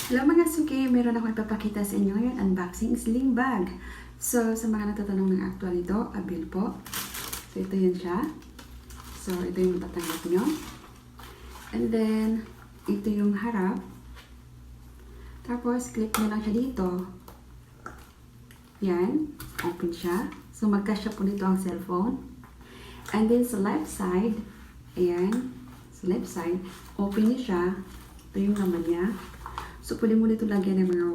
Hello mga suki, meron ako ipapakita sa inyo ngayon, unboxing sling bag. So, sa mga natatanong ng actual ito, abil po. So, ito yun siya. So, ito yung matatanggap nyo. And then, ito yung harap. Tapos, click nyo lang siya dito. Yan, open siya. So, magkasya po dito ang cellphone. And then, sa left side, ayan, sa left side, open niya siya. Ito yung naman niya. So, pwede mo dito lagyan ng mga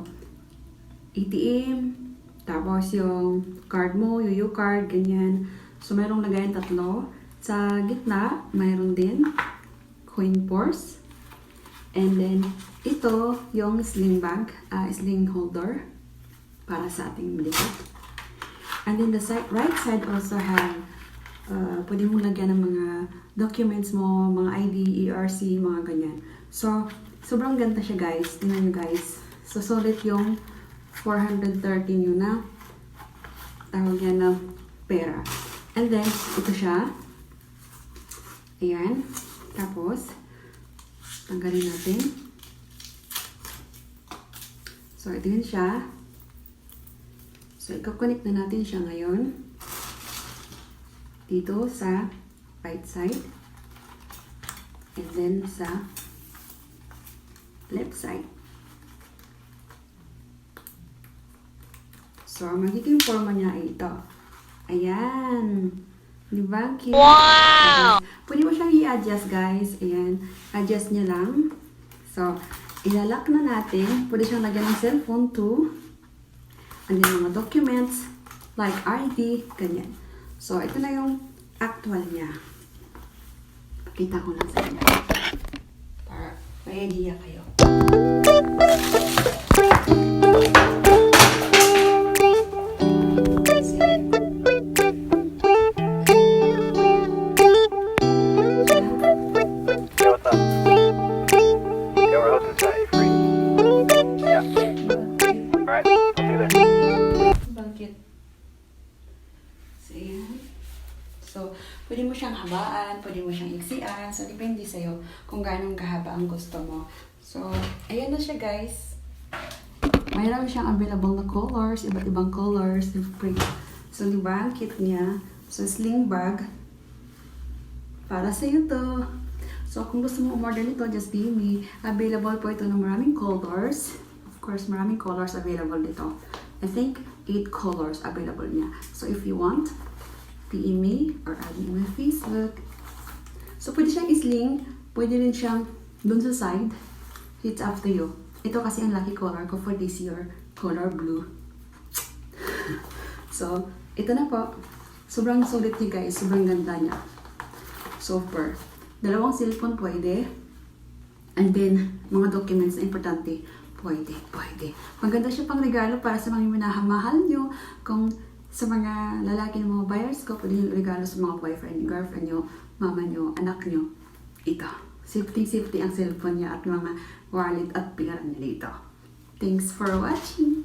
ATM, tapos yung card mo, yung card, ganyan. So, mayroong lagayan tatlo. Sa gitna, mayroon din coin purse. And then, ito yung sling bag, sling holder para sa ating balikat. And then, the right side also have, pwede mo lagyan ng mga documents mo, mga ID, ERC, mga ganyan. So, sobrang ganda siya guys. Tingnan nyo guys. So, solid yung 413 yun na tawag yan na pera. And then, ito siya. Ayan. Tapos, tanggalin natin. So, ito yun siya. So, ikakonect na natin siya ngayon. Dito sa right side. And then, sa left side. So, magiging forma niya ay ito. Ayan. Di ba? Cute. Wow! Pwede mo siyang i-adjust, guys. Ayan. Adjust niya lang. So, ilalak na natin. Pwede siyang lagyan ng cellphone too. And then, mga documents like ID, ganyan. So, ito na yung actual niya. Pakita ko lang sa inyo. Para may idea kayo. So, pwede mo siyang habaan, pwede mo siyang iksian. So, depende sa'yo kung gaano kahaba ang gusto mo. So, ayan na siya guys. Mayroon siyang available na colors, iba't ibang colors. So, di ba? Ang cute niya. So, sling bag. Para sa'yo to. So, kung gusto mo umorder nito, just be me. Available po ito ng maraming colors. Of course, maraming colors available dito. I think 8 colors available niya. So, if you want, PM me or add me on my Facebook. So, pwede siyang isling. Pwede rin siyang dun sa side. It's up to you. Ito kasi ang lucky color ko for this year. Color blue. So, ito na po. Sobrang solid niya guys. Sobrang ganda niya. Super. Dalawang cellphone pwede. And then, mga documents na importante. Pwede. Maganda siya pang regalo para sa mga minamahal nyo. Kung sa mga lalaki ng mga buyers ko, pwede yung regalo sa mga boyfriend, girlfriend nyo, mama nyo, anak nyo. Ito. Safety ang cellphone niya at mga wallet at pera niya dito. Thanks for watching!